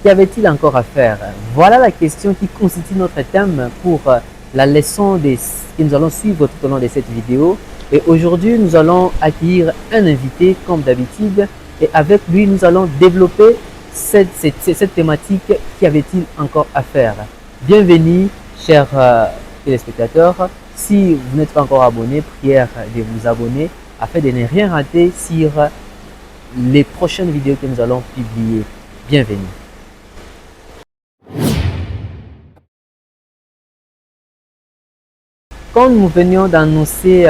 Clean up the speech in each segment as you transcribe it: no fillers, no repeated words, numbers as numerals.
qu'y avait-il encore à faire? Voilà la question qui constitue notre thème pour la leçon que nous allons suivre tout au long de cette vidéo. Et aujourd'hui, nous allons accueillir un invité comme d'habitude. Et avec lui, nous allons développer cette thématique. Qu'y avait-il encore à faire? Bienvenue, chers téléspectateurs. Si vous n'êtes pas encore abonné, prière de vous abonner afin de ne rien rater sur les prochaines vidéos que nous allons publier. Bienvenue. Comme nous venions d'annoncer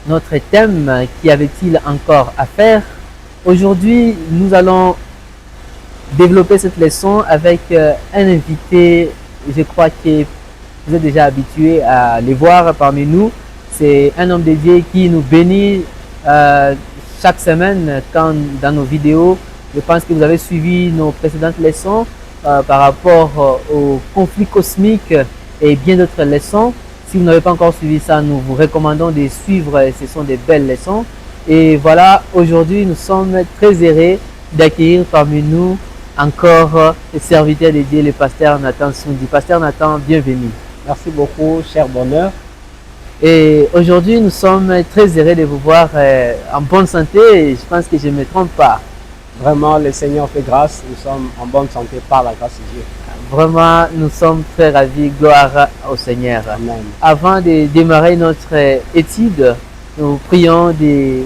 notre thème, qu'y avait-il encore à faire? Aujourd'hui, nous allons développer cette leçon avec un invité. Je crois que vous êtes déjà habitués à les voir parmi nous. C'est un homme de Dieu qui nous bénit chaque semaine dans nos vidéos. Je pense que vous avez suivi nos précédentes leçons par rapport au conflit cosmique et bien d'autres leçons. Si vous n'avez pas encore suivi ça, nous vous recommandons de suivre. Ce sont des belles leçons. Et voilà, aujourd'hui, nous sommes très heureux d'accueillir parmi nous encore le serviteur de Dieu, le pasteur Nathan Soundi. Pasteur Nathan, bienvenue. Merci beaucoup, cher Bonheur. Et aujourd'hui, nous sommes très heureux de vous voir en bonne santé. Et je pense que je ne me trompe pas. Vraiment, le Seigneur fait grâce. Nous sommes en bonne santé par la grâce de Dieu. Vraiment, nous sommes très ravis. Gloire au Seigneur. Amen. Avant de démarrer notre étude, nous prions de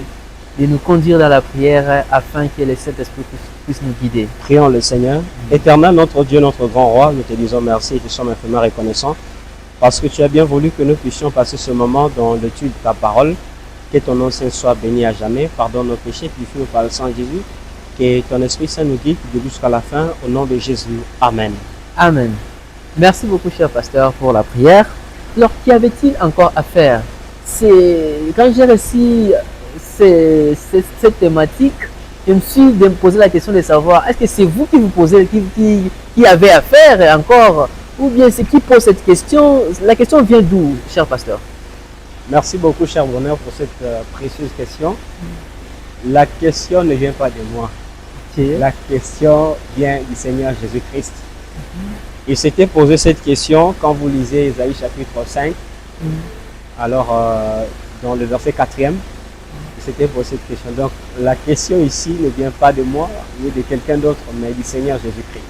nous conduire dans la prière afin que le Saint-Esprit puisse nous guider. Prions le Seigneur. Éternel, notre Dieu, notre grand roi, nous te disons merci et te sommes infiniment reconnaissants parce que tu as bien voulu que nous puissions passer ce moment dans l'étude de ta parole. Que ton nom saint soit béni à jamais. Pardonne nos péchés, purifie-nous par le sang de Jésus. Que ton Esprit Saint nous guide de jusqu'à la fin. Au nom de Jésus. Amen. Amen. Merci beaucoup, cher pasteur, pour la prière. Alors, qu'y avait-il encore à faire? Quand j'ai reçu cette thématique, je me suis posé la question de savoir, est-ce que c'est vous qui vous posez, qui avez à faire encore, ou bien c'est qui pose cette question? La question vient d'où, cher pasteur? Merci beaucoup, cher Bonheur, pour cette précieuse question. La question ne vient pas de moi. Okay. La question vient du Seigneur Jésus-Christ. Il s'était posé cette question quand vous lisez Isaïe chapitre 5. Alors, dans le verset 4e, il s'était posé cette question. Donc, la question ici ne vient pas de moi, ni de quelqu'un d'autre, mais du Seigneur Jésus-Christ.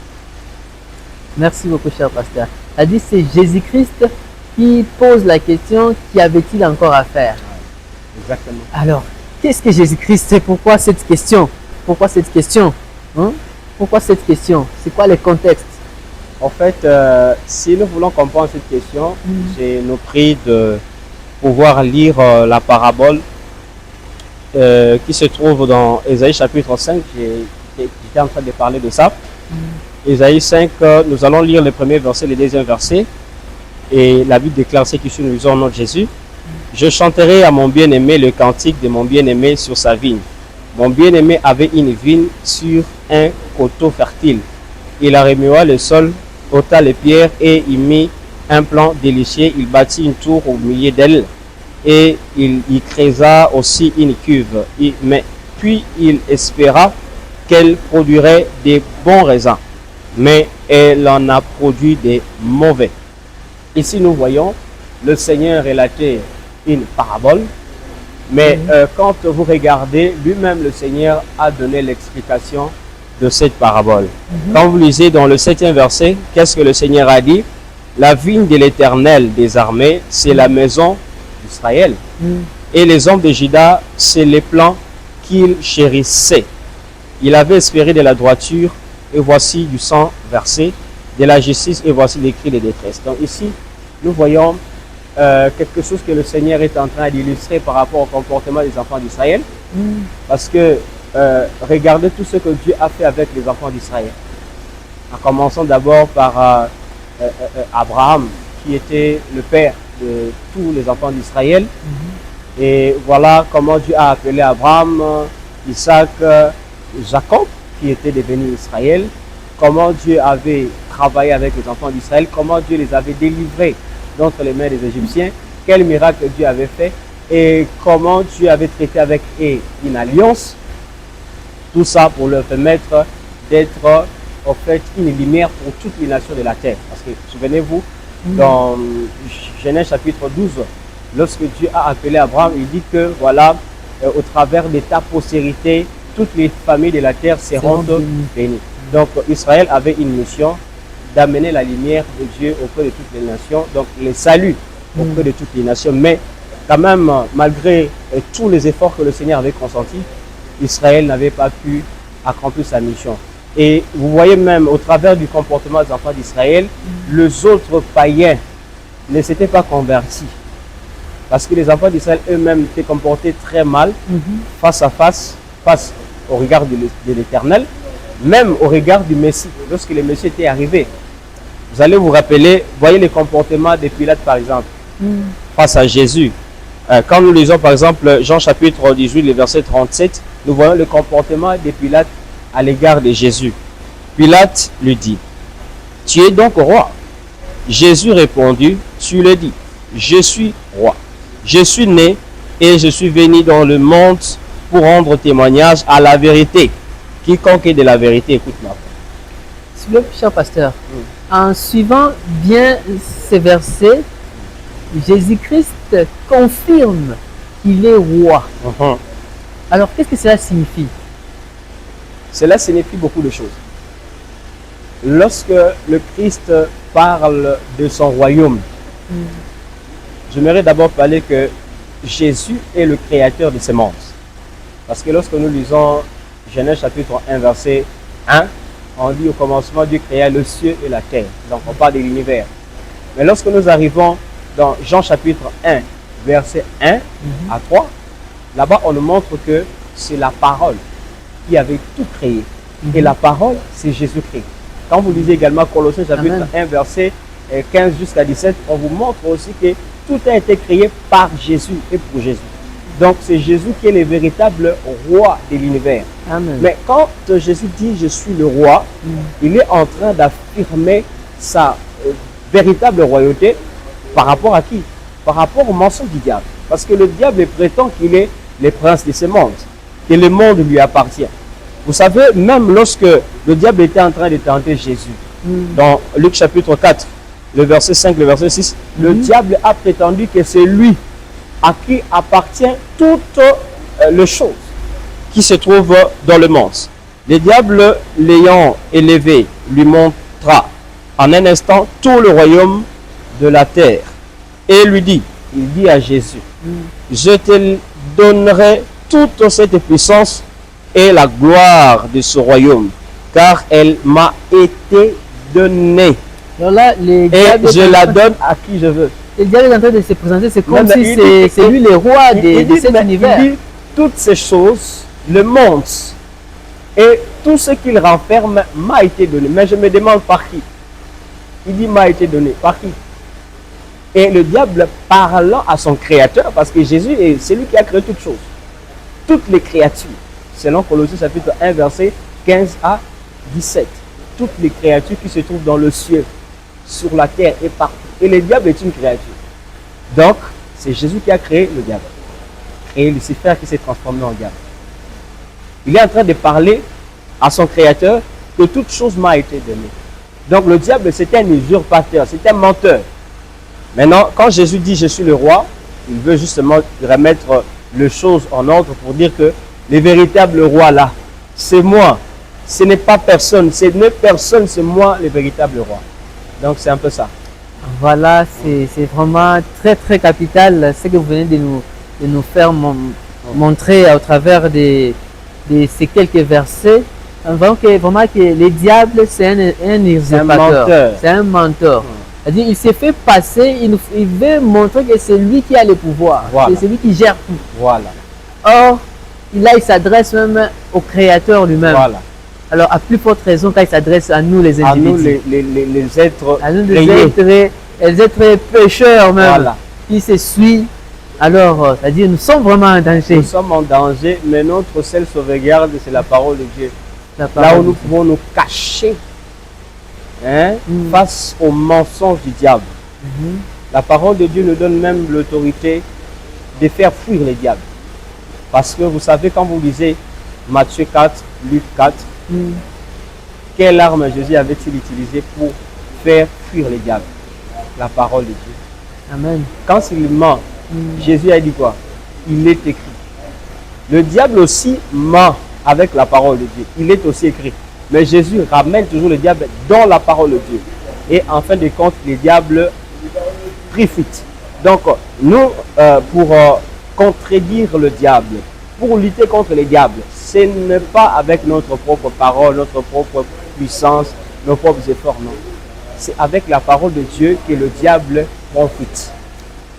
Merci beaucoup, cher pasteur. Elle dit c'est Jésus-Christ qui pose la question, qu'y avait-il encore à faire? Exactement. Alors, qu'est-ce que Jésus-Christ? C'est pourquoi cette question? Pourquoi cette question? Pourquoi cette question? C'est quoi le contexte? En fait, si nous voulons comprendre cette question, je nous prie de pouvoir lire la parabole qui se trouve dans Isaïe chapitre 5. J'étais en train de parler de ça. Isaïe 5, nous allons lire le premier verset, le deuxième verset. Et la Bible déclare ce qui suit, nous lisons au nom de Jésus. Je chanterai à mon bien-aimé le cantique de mon bien-aimé sur sa vigne. Mon bien-aimé avait une vigne sur un coteau fertile. Il remua le sol, ôta les pierres et y mit un plan délicieux. Il bâtit une tour au milieu d'elle et il y creusa aussi une cuve. Puis il espéra qu'elle produirait des bons raisins, mais elle en a produit des mauvais. Ici, nous voyons le Seigneur relater une parabole, mais quand vous regardez, lui-même, le Seigneur a donné l'explication de cette parabole. Quand vous lisez dans le 7e verset, qu'est-ce que le Seigneur a dit? La vigne de l'Éternel des armées, c'est la maison d'Israël. Et les hommes de Juda, c'est les plans qu'il chérissait. Il avait espéré de la droiture, et voici du sang versé, de la justice, et voici les cris de détresse. Donc ici, nous voyons quelque chose que le Seigneur est en train d'illustrer par rapport au comportement des enfants d'Israël. Parce que regardez tout ce que Dieu a fait avec les enfants d'Israël. En commençant d'abord par Abraham, qui était le père de tous les enfants d'Israël. Et voilà comment Dieu a appelé Abraham, Isaac, Jacob, qui était devenu Israël. Comment Dieu avait travaillé avec les enfants d'Israël, comment Dieu les avait délivrés d'entre les mains des Égyptiens, quel miracle Dieu avait fait et comment Dieu avait traité avec eux une alliance. Tout ça pour leur permettre d'être en fait une lumière pour toutes les nations de la terre. Parce que, souvenez-vous, dans Genèse chapitre 12, lorsque Dieu a appelé Abraham, il dit que voilà, au travers de ta postérité, toutes les familles de la terre seront bénies. Donc Israël avait une mission d'amener la lumière de Dieu auprès de toutes les nations, donc le salut auprès de toutes les nations. Mais quand même, malgré tous les efforts que le Seigneur avait consentis, Israël n'avait pas pu accomplir sa mission. Et vous voyez même au travers du comportement des enfants d'Israël, les autres païens ne s'étaient pas convertis. Parce que les enfants d'Israël eux-mêmes étaient comportés très mal, face au regard de l'Éternel, même au regard du Messie, lorsque le Messie était arrivé. Vous allez vous rappeler, voyez les comportements de Pilate par exemple, face à Jésus. Quand nous lisons par exemple Jean chapitre 18, le verset 37, nous voyons le comportement de Pilate à l'égard de Jésus. Pilate lui dit, « Tu es donc roi ?» Jésus répondit, « Tu le dis, je suis roi. Je suis né et je suis venu dans le monde pour rendre témoignage à la vérité. Quiconque est de la vérité, écoute-moi. » S'il vous plaît, cher pasteur, en suivant bien ces versets, Jésus-Christ confirme qu'il est roi. Alors, qu'est-ce que cela signifie? Cela signifie beaucoup de choses. Lorsque le Christ parle de son royaume, j'aimerais d'abord parler que Jésus est le créateur de ce monde. Parce que lorsque nous lisons Genèse chapitre 1, verset 1, on dit au commencement Dieu créa le ciel et la terre. Donc on parle de l'univers. Mais lorsque nous arrivons dans Jean chapitre 1, verset 1 à 3, là-bas on nous montre que c'est la parole qui avait tout créé. Et la parole, c'est Jésus-Christ. Quand vous lisez également Colossiens chapitre 1, verset 15 jusqu'à 17, on vous montre aussi que tout a été créé par Jésus et pour Jésus. Donc c'est Jésus qui est le véritable roi de l'univers. Mais quand Jésus dit « je suis le roi », il est en train d'affirmer sa véritable royauté par rapport à qui? Par rapport au mensonge du diable. Parce que le diable prétend qu'il est le prince de ce monde, que le monde lui appartient. Vous savez, même lorsque le diable était en train de tenter Jésus, dans Luc chapitre 4, le verset 5, le verset 6, le diable a prétendu que c'est lui à qui appartient toutes les choses qui se trouvent dans le monde. Le diable, l'ayant élevé, lui montra en un instant tout le royaume de la terre et lui dit, il dit à Jésus, je te donnerai toute cette puissance et la gloire de ce royaume, car elle m'a été donnée. Alors là, et je la donne à qui je veux. Le diable est en train de se présenter, c'est comme si c'est lui le roi de cet univers. Il dit, toutes ces choses, le monde et tout ce qu'il renferme m'a été donné. Mais je me demande par qui. Il dit m'a été donné. Par qui? Et le diable parlant à son créateur, parce que Jésus est celui qui a créé toutes choses. Toutes les créatures. Selon Colossiens chapitre 1, verset 15 à 17. Toutes les créatures qui se trouvent dans le ciel, sur la terre et partout. Et le diable est une créature. Donc, c'est Jésus qui a créé le diable. Et Lucifer qui s'est transformé en diable. Il est en train de parler à son créateur que toute chose m'a été donnée. Donc le diable, c'était un usurpateur, c'était un menteur. Maintenant, quand Jésus dit je suis le roi, il veut justement remettre les choses en ordre pour dire que le véritable roi là, c'est moi. Ce n'est pas personne, ce n'est personne, c'est moi le véritable roi. Donc c'est un peu ça. Voilà, c'est vraiment très très capital ce que vous venez de nous faire montrer au travers de ces quelques versets. Vraiment que le diable c'est un usurpateur, c'est un menteur. C'est-à-dire il s'est fait passer, il veut montrer que c'est lui qui a le pouvoir, voilà. C'est lui qui gère tout. Voilà. Or, là il s'adresse même au Créateur lui-même. Voilà. Alors, à plus forte raison, quand il s'adresse à nous les individus. À nous les êtres. À nous les êtres pécheurs même. Voilà. Qui se suit. Alors, c'est-à-dire, nous sommes vraiment en danger. Nous sommes en danger, mais notre seule sauvegarde, c'est la parole de Dieu. Là où nous pouvons nous cacher face au mensonge du diable. La parole de Dieu nous donne même l'autorité de faire fuir les diables. Parce que vous savez, quand vous lisez Matthieu 4, Luc 4, quelle arme Jésus avait-il utilisée pour faire fuir les diables? La parole de Dieu. Amen. Quand il ment, Jésus a dit quoi? Il est écrit. Le diable aussi ment avec la parole de Dieu. Il est aussi écrit. Mais Jésus ramène toujours le diable dans la parole de Dieu. Et en fin de compte, les diables prit fuite. Donc, nous, pour contredire le diable, pour lutter contre les diables, ce n'est pas avec notre propre parole, notre propre puissance, nos propres efforts, non. C'est avec la parole de Dieu que le diable prend fuite.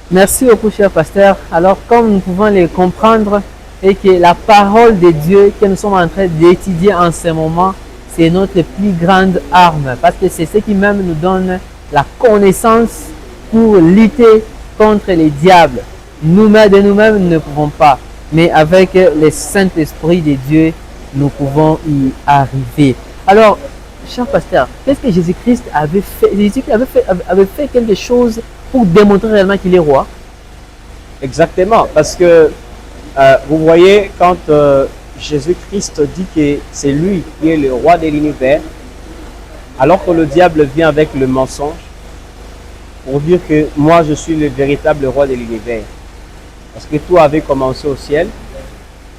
Merci beaucoup, cher pasteur. Alors, comme nous pouvons les comprendre, et que la parole de Dieu que nous sommes en train d'étudier en ce moment, c'est notre plus grande arme. Parce que c'est ce qui même nous donne la connaissance pour lutter contre les diables. Nous-mêmes de nous-mêmes nous ne pouvons pas. Mais avec le Saint-Esprit de Dieu, nous pouvons y arriver. Alors, cher pasteur, qu'est-ce que Jésus-Christ avait fait? Jésus-Christ avait fait quelque chose pour démontrer réellement qu'il est roi. Exactement, parce que vous voyez, quand Jésus-Christ dit que c'est lui qui est le roi de l'univers, alors que le diable vient avec le mensonge pour dire que moi je suis le véritable roi de l'univers. Parce que tout avait commencé au ciel,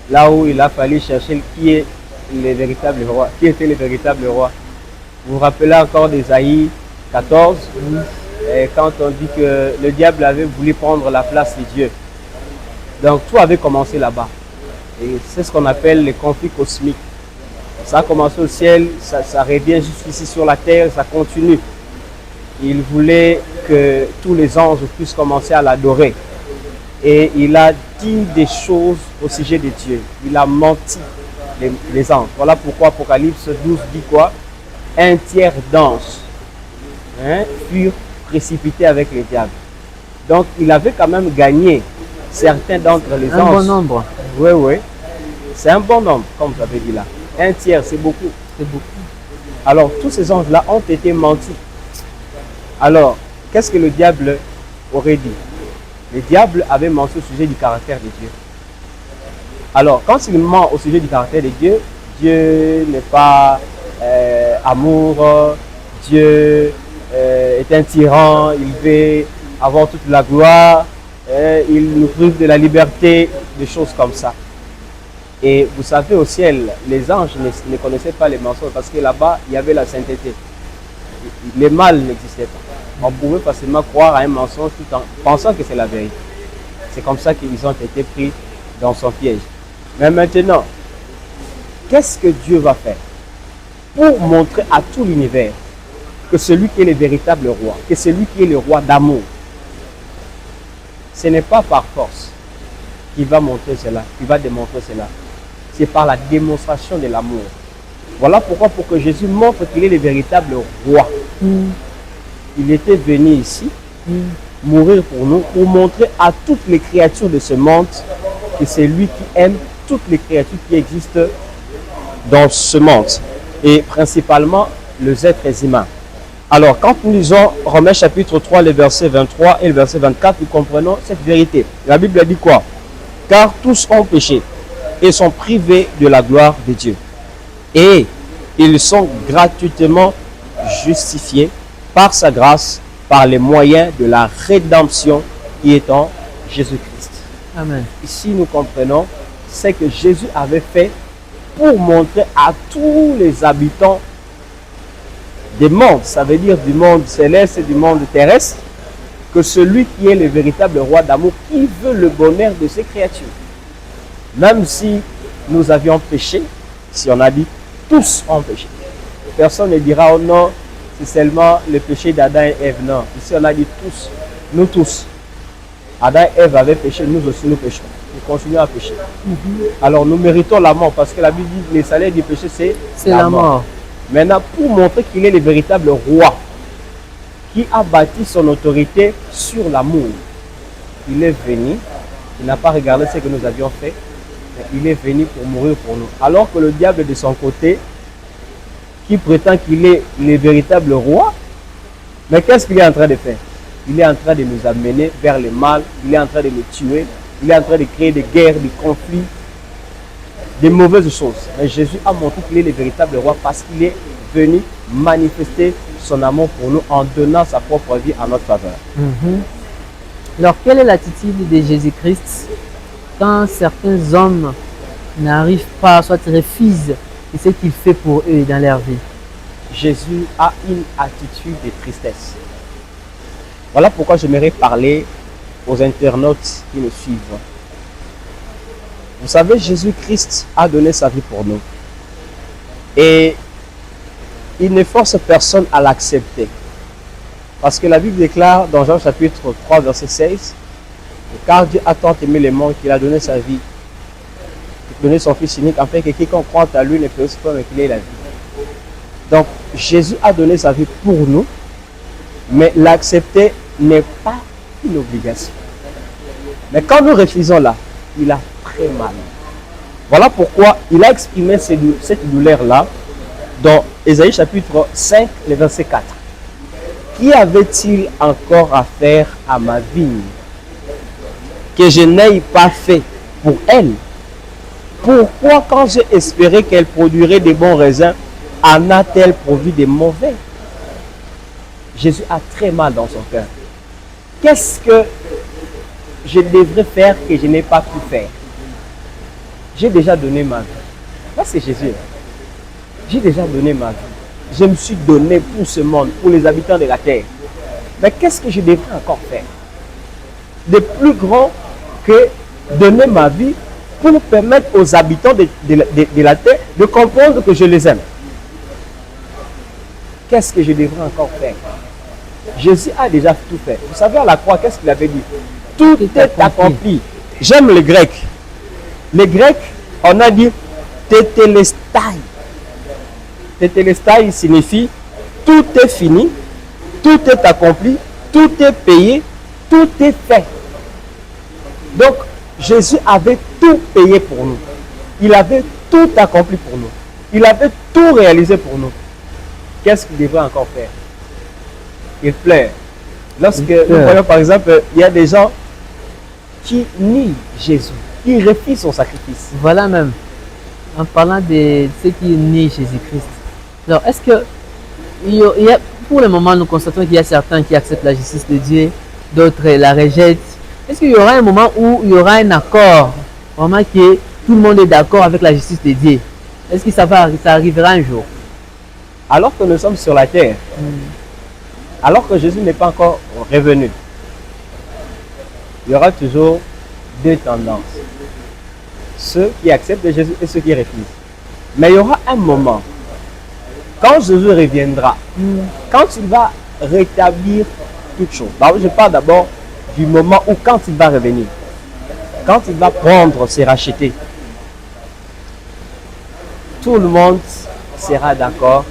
là où il a fallu chercher qui est le véritable roi, qui était le véritable roi. Vous vous rappelez encore d'Ésaïe 14, et quand on dit que le diable avait voulu prendre la place de Dieu. Donc tout avait commencé là-bas. Et c'est ce qu'on appelle les conflits cosmiques. Ça a commencé au ciel, ça revient jusqu'ici sur la terre, ça continue. Il voulait que tous les anges puissent commencer à l'adorer. Et il a dit des choses au sujet de Dieu. Il a menti, les anges. Voilà pourquoi Apocalypse 12 dit quoi? Un tiers d'anges furent précipités avec les diables. Donc il avait quand même gagné certains d'entre les anges. Un bon nombre. Oui, oui. C'est un bon nombre, comme vous avez dit là. Un tiers, c'est beaucoup. C'est beaucoup. Alors, tous ces anges-là ont été mentis. Alors, qu'est-ce que le diable aurait dit? Le diable avait menti au sujet du caractère de Dieu. Alors, quand il ment au sujet du caractère de Dieu, Dieu n'est pas amour, Dieu est un tyran, il veut avoir toute la gloire, il nous prive de la liberté, des choses comme ça. Et vous savez, au ciel, les anges ne connaissaient pas les mensonges parce que là-bas, il y avait la sainteté. Le mal n'existait pas. On pouvait facilement croire à un mensonge tout en pensant que c'est la vérité. C'est comme ça qu'ils ont été pris dans son piège. Mais maintenant, qu'est-ce que Dieu va faire pour montrer à tout l'univers que celui qui est le véritable roi, que celui qui est le roi d'amour, ce n'est pas par force qu'il va montrer cela, qu'il va démontrer cela. C'est par la démonstration de l'amour. Voilà pourquoi, pour que Jésus montre qu'il est le véritable roi, il était venu ici mourir pour nous, pour montrer à toutes les créatures de ce monde que c'est lui qui aime toutes les créatures qui existent dans ce monde, et principalement les êtres humains. Alors, quand nous lisons Romains chapitre 3, le verset 23 et le verset 24, nous comprenons cette vérité. La Bible dit quoi? Car tous ont péché et sont privés de la gloire de Dieu. Et ils sont gratuitement justifiés par sa grâce, par les moyens de la rédemption qui est en Jésus-Christ. Amen. Ici, nous comprenons ce que Jésus avait fait pour montrer à tous les habitants des mondes, ça veut dire du monde céleste et du monde terrestre, que celui qui est le véritable roi d'amour, qui veut le bonheur de ses créatures. Même si nous avions péché, si on a dit tous ont péché, personne ne dira oh non, c'est seulement le péché d'Adam et Ève. Non, ici on a dit tous, nous tous. Adam et Ève avaient péché, nous aussi nous péchons. Nous continuons à pécher. Alors nous méritons la mort parce que la Bible dit que le salaire du péché c'est la mort. Maintenant, pour montrer qu'il est le véritable roi qui a bâti son autorité sur l'amour, il est venu, il n'a pas regardé ce que nous avions fait, mais il est venu pour mourir pour nous. Alors que le diable de son côté, qui prétend qu'il est le véritable roi, mais qu'est-ce qu'il est en train de faire? Il est en train de nous amener vers le mal, il est en train de nous tuer, il est en train de créer des guerres, des conflits. des mauvaises choses. Mais Jésus a montré qu'il est le véritable roi parce qu'il est venu manifester son amour pour nous en donnant sa propre vie en notre faveur. Alors, quelle est l'attitude de Jésus-Christ quand certains hommes n'arrivent pas, soit refusent ce qu'il fait pour eux dans leur vie? Jésus a une attitude de tristesse. Voilà pourquoi j'aimerais parler aux internautes qui me suivent. Vous savez, Jésus-Christ a donné sa vie pour nous. Et il ne force personne à l'accepter. Parce que la Bible déclare dans Jean chapitre 3, verset 16, car Dieu a tant aimé le monde qu'il a donné sa vie, il a donné son Fils unique, afin que quiconque croit à lui ne périsse pas, mais qu'il ait la vie. Donc, Jésus a donné sa vie pour nous, mais l'accepter n'est pas une obligation. Mais quand nous refusons là, il a très mal. Voilà pourquoi il a exprimé cette douleur-là dans Ésaïe chapitre 5, le verset 4. Qui avait-il encore à faire à ma vigne que je n'aie pas fait pour elle? Pourquoi quand j'ai espéré qu'elle produirait des bons raisins, en a-t-elle produit des mauvais? Jésus a très mal dans son cœur. Qu'est-ce que je devrais faire que je n'ai pas pu faire? J'ai déjà donné ma vie. Ça, c'est Jésus. J'ai déjà donné ma vie. Je me suis donné pour ce monde, pour les habitants de la terre. Mais qu'est-ce que je devrais encore faire de plus grand que donner ma vie pour permettre aux habitants de la terre de comprendre que je les aime? Qu'est-ce que je devrais encore faire? Jésus a déjà tout fait. Vous savez, à la croix, qu'est-ce qu'il avait dit? Tout est accompli. J'aime les Grecs. Les Grecs, on a dit tétélestai. Tétélestai signifie tout est fini, tout est accompli, tout est payé, tout est fait. Donc, Jésus avait tout payé pour nous. Il avait tout accompli pour nous. Il avait tout réalisé pour nous. Qu'est-ce qu'il devrait encore faire? Il pleure. Lorsque nous voyons par exemple, il y a des gens qui nient Jésus, qui refusent son sacrifice. Voilà même, en parlant de ceux qui nient Jésus-Christ. Alors, est-ce que, pour le moment, nous constatons qu'il y a certains qui acceptent la justice de Dieu, d'autres la rejettent. Est-ce qu'il y aura un moment où il y aura un accord, vraiment que tout le monde est d'accord avec la justice de Dieu? Est-ce que ça arrivera un jour? Alors que nous sommes sur la terre, alors que Jésus n'est pas encore revenu, il y aura toujours deux tendances. Ceux qui acceptent Jésus et ceux qui refusent. Mais il y aura un moment, quand Jésus reviendra, quand il va rétablir toutes choses. Je parle d'abord du moment où quand il va revenir, quand il va prendre ses rachetés, tout le monde sera d'accord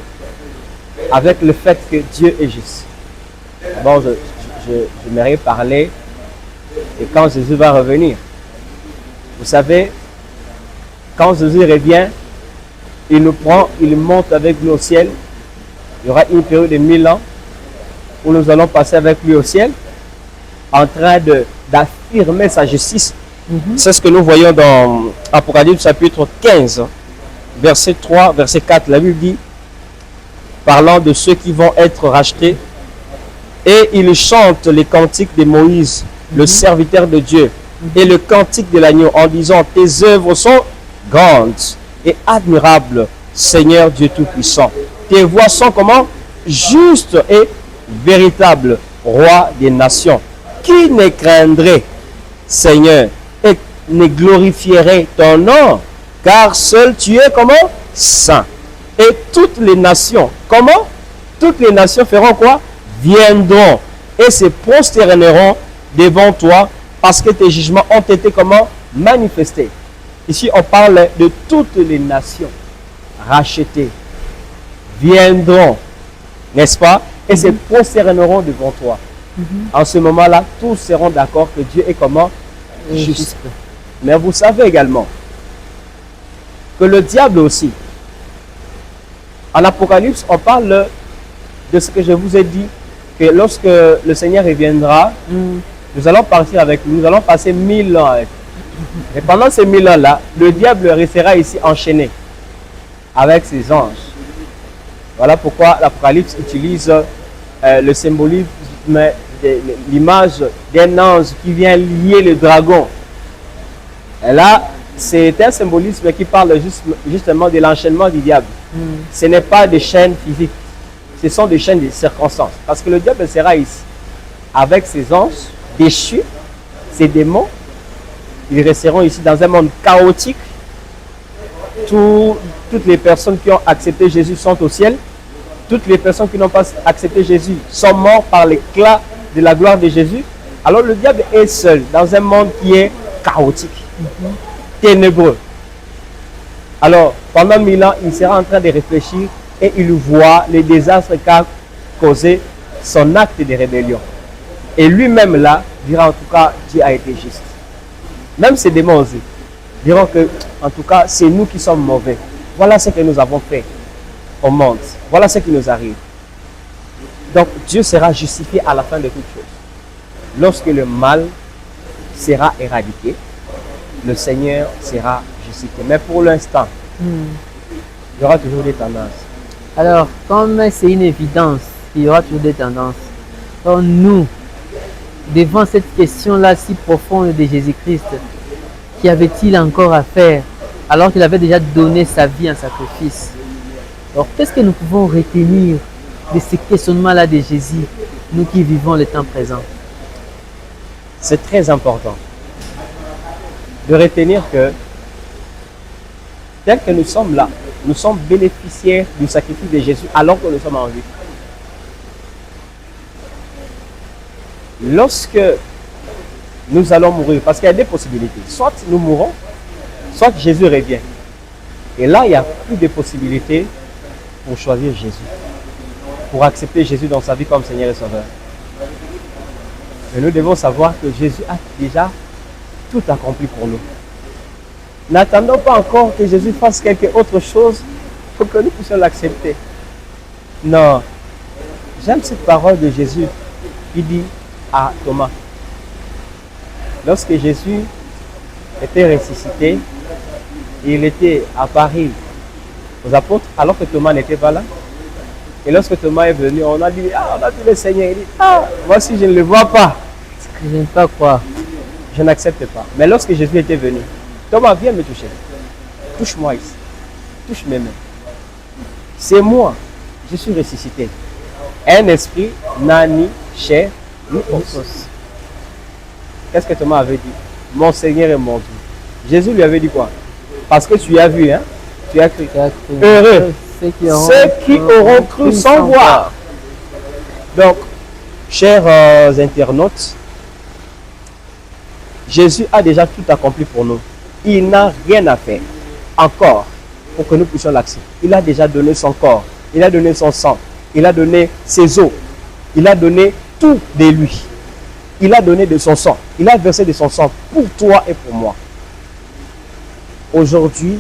avec le fait que Dieu est juste. D'abord, j'aimerais parler de quand Jésus va revenir. Vous savez, quand Jésus revient, il nous prend, il monte avec nous au ciel. Il y aura une période de 1000 ans où nous allons passer avec lui au ciel en train d'affirmer sa justice. C'est ce que nous voyons dans Apocalypse chapitre 15, verset 3, verset 4. La Bible dit, parlant de ceux qui vont être rachetés, et il chante les cantiques de Moïse, le serviteur de Dieu, et le cantique de l'agneau en disant, tes œuvres sont grandes et admirables, Seigneur Dieu Tout-Puissant. Tes voies sont comment? Justes et véritables, Roi des nations. Qui ne craindrait, Seigneur, et ne glorifierait ton nom? Car seul tu es comment? Saint. Et toutes les nations, comment? Toutes les nations feront quoi? Viendront et se prosterneront devant toi parce que tes jugements ont été comment? Manifestés. Ici, on parle de toutes les nations rachetées. Viendront, n'est-ce pas? Et se prosterneront devant toi. En ce moment-là, tous seront d'accord que Dieu est comment? Juste. Mais vous savez également que le diable aussi, en Apocalypse, on parle de ce que je vous ai dit, que lorsque le Seigneur reviendra, nous allons partir avec lui, nous allons passer 1000 ans avec lui. Et pendant ces 1000 ans-là, le diable restera ici enchaîné avec ses anges. Voilà pourquoi l'Apocalypse utilise le symbolisme, l'image d'un ange qui vient lier le dragon. Et là, c'est un symbolisme qui parle justement de l'enchaînement du diable. Ce n'est pas des chaînes physiques, ce sont des chaînes de circonstances. Parce que le diable sera ici avec ses anges déchus, ses démons. Ils resteront ici dans un monde chaotique. Toutes les personnes qui ont accepté Jésus sont au ciel. Toutes les personnes qui n'ont pas accepté Jésus sont mortes par l'éclat de la gloire de Jésus. Alors le diable est seul dans un monde qui est chaotique, ténébreux. Alors pendant 1000 ans, il sera en train de réfléchir et il voit les désastres qu'a causé son acte de rébellion. Et lui-même là dira en tout cas, Dieu a été juste. Même ces démons aussi diront que, en tout cas, c'est nous qui sommes mauvais. Voilà ce que nous avons fait au monde. Voilà ce qui nous arrive. Donc, Dieu sera justifié à la fin de toutes choses. Lorsque le mal sera éradiqué, le Seigneur sera justifié. Mais pour l'instant, il y aura toujours des tendances. Alors, comme c'est une évidence, il y aura toujours des tendances. Donc, nous, devant cette question-là si profonde de Jésus-Christ, qu'y avait-il encore à faire alors qu'il avait déjà donné sa vie en sacrifice? Alors, qu'est-ce que nous pouvons retenir de ce questionnement-là de Jésus, nous qui vivons le temps présent? C'est très important de retenir que, tel que nous sommes là, nous sommes bénéficiaires du sacrifice de Jésus alors que nous sommes en vie. Lorsque nous allons mourir, parce qu'il y a des possibilités, soit nous mourrons, soit Jésus revient. Et là, il n'y a plus de possibilités pour choisir Jésus, pour accepter Jésus dans sa vie comme Seigneur et Sauveur. Mais nous devons savoir que Jésus a déjà tout accompli pour nous. N'attendons pas encore que Jésus fasse quelque autre chose pour que nous puissions l'accepter. Non. J'aime cette parole de Jésus qui dit à Thomas, lorsque Jésus était ressuscité, il était à Paris aux apôtres, alors que Thomas n'était pas là. Et lorsque Thomas est venu, on a dit, on a vu le Seigneur. Il dit, voici, je ne le vois pas. Je n'aime pas croire. Je n'accepte pas. Mais lorsque Jésus était venu, Thomas, viens me toucher. Touche-moi ici. Touche mes mains. C'est moi. Je suis ressuscité. Un esprit n'a ni chair ni os. Qu'est-ce que Thomas avait dit? Mon Seigneur et mon Dieu. Jésus lui avait dit quoi? Parce que tu as vu, hein? Tu as cru. Heureux ceux qui auront cru sans voir. Donc, chers internautes, Jésus a déjà tout accompli pour nous. Il n'a rien à faire encore pour que nous puissions l'accepter. Il a déjà donné son corps, il a donné son sang, il a donné ses os, il a donné tout de lui. Il a donné de son sang, il a versé de son sang pour toi et pour moi. Aujourd'hui,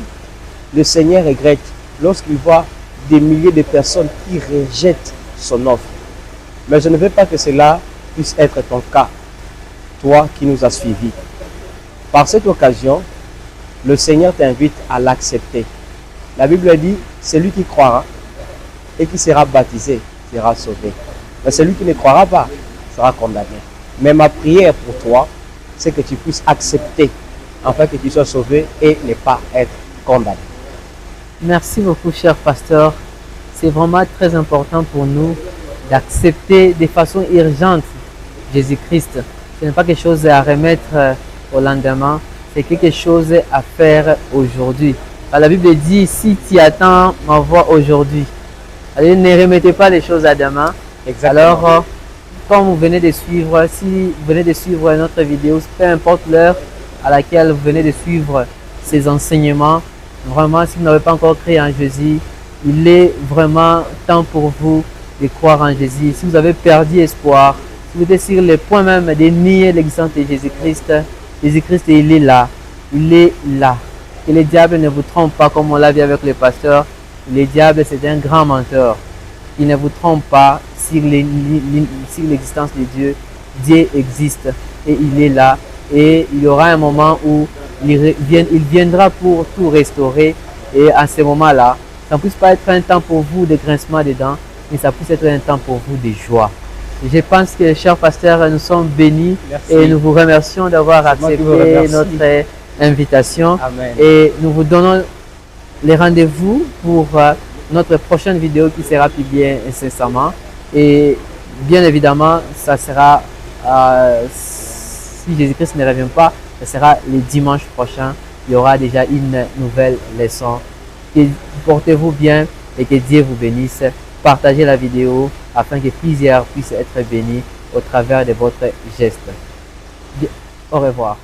le Seigneur regrette lorsqu'il voit des milliers de personnes qui rejettent son offre. Mais je ne veux pas que cela puisse être ton cas, toi qui nous as suivis. Par cette occasion, le Seigneur t'invite à l'accepter. La Bible dit, celui qui croira et qui sera baptisé sera sauvé. Mais celui qui ne croira pas sera condamné. Mais ma prière pour toi, c'est que tu puisses accepter afin que tu sois sauvé et ne pas être condamné. Merci beaucoup, cher pasteur. C'est vraiment très important pour nous d'accepter de façon urgente Jésus-Christ. Ce n'est pas quelque chose à remettre au lendemain, c'est quelque chose à faire aujourd'hui. La Bible dit, si tu attends ma voix aujourd'hui, ne remettez pas les choses à demain. Exactement. Alors, comme vous venez de suivre, si vous venez de suivre notre vidéo, peu importe l'heure à laquelle vous venez de suivre ces enseignements, vraiment, si vous n'avez pas encore cru en Jésus, il est vraiment temps pour vous de croire en Jésus. Si vous avez perdu espoir, si vous êtes sur le point même de nier l'existence de Jésus-Christ, Jésus-Christ, il est là. Il est là. Et le diable ne vous trompe pas comme on l'a vu avec le pasteur. Le diable, c'est un grand menteur. Il ne vous trompe pas sur l'existence de Dieu. Dieu existe et il est là. et il y aura un moment où il viendra pour tout restaurer. Et à ce moment-là, ça ne puisse pas être un temps pour vous de grincement des dents, mais ça puisse être un temps pour vous de joie. Je pense que, chers pasteurs, nous sommes bénis. Merci. Et nous vous remercions d'avoir Moi qui vous accepté remercie. notre invitation. Amen. Et nous vous donnons les rendez-vous pour notre prochaine vidéo qui sera publiée incessamment. Et bien évidemment, ça sera, si Jésus-Christ ne revient pas, ça sera le dimanche prochain. Il y aura déjà une nouvelle leçon. Portez-vous bien et que Dieu vous bénisse. Partagez la vidéo afin que plusieurs puissent être bénis au travers de votre geste. Au revoir.